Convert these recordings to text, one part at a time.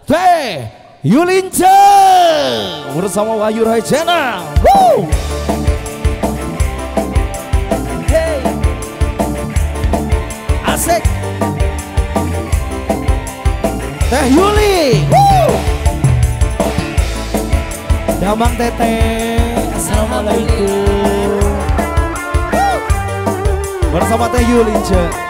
Teh Yulince bersama Wahyu Rohe Channel. Hey, asik. Teh Yuli. Damang Teteh. Assalamualaikum. Bersama Teh Yulince.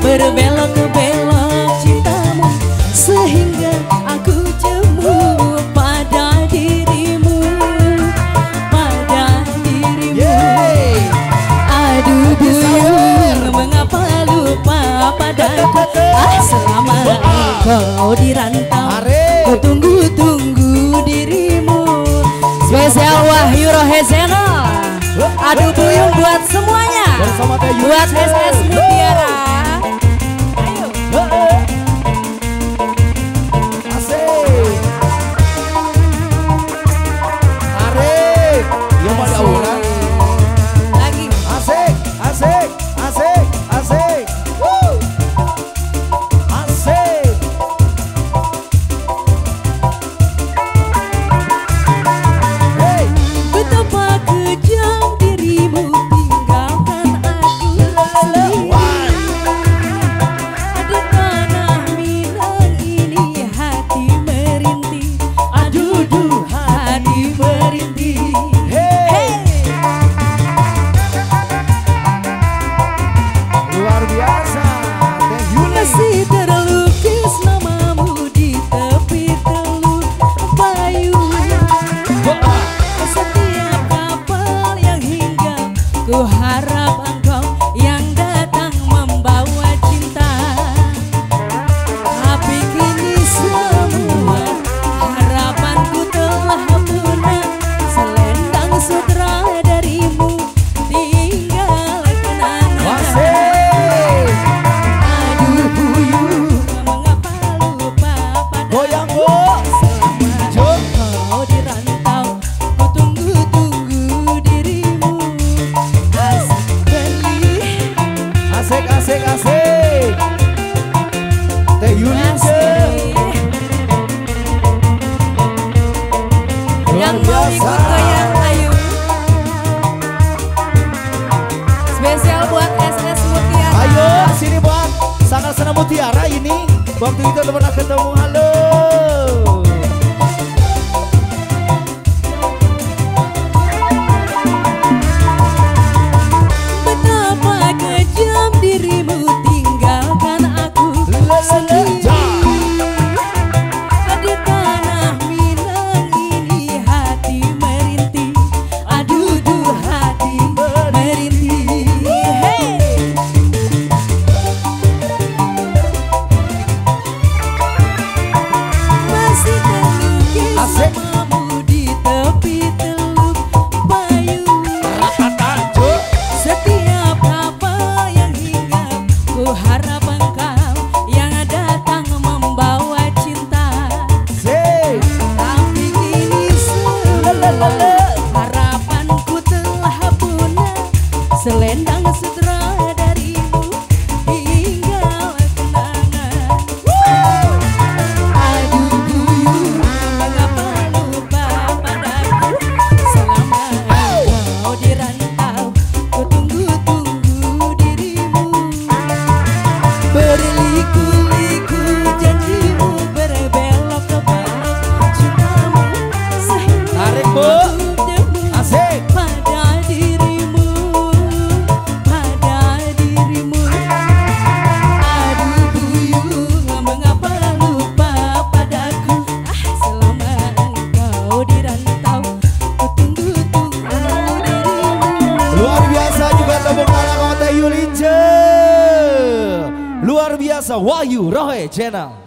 Berbelok-belok cintamu sehingga aku jemu pada dirimu, pada dirimu. Aduh buyung, mengapa lupa padaku? Selama engkau di rantau, ku tunggu-tunggu dirimu. Spesial Wahyu Rohe Channel. Aduh buyung buat semuanya, buat SS Mutiara. Ku harap engkau yang datang membawa cinta, tapi kini semua harapanku telah punah. Selendang sutra darimu tinggal kenangan. Aduh buyung, mengapa lupa padaku? Selama kau di rantau, ku tunggu-tunggu dirimu. Asik. Teh Yulince yang mau ikut goyang ayo. Spesial buat SS Mutiara. Ayo sini buat sangat senang Mutiara ini. Waktu itu udah pernah ketemu. Halo. Dirimu tinggalkan aku sendiri di tanah Minang ini, hati merintih. Aduh hati merintih. Masih terlukis namamu di tepi teluk Bayu. Setiap kapal yang ku harap engkau yang datang membawa cinta, tapi kini semua harapanku telah punah. Selendang sutra darimu tinggal kenangan. Aduh buyung, mengapa lupa padaku? Selama engkau di rantau, ku tunggu-tunggu dirimu. Berliku-liku janjimu, berbelok ke belok cintamu sehingga aku jemu pada dirimu, pada dirimu. Aduh buyung, mengapa lupa padaku? Selama engkau di rantau, ku tunggu-tunggu dirimu. Luar biasa juga tepuk tangan Teh Yulince. Luar biasa Wahyu Rohe Channel.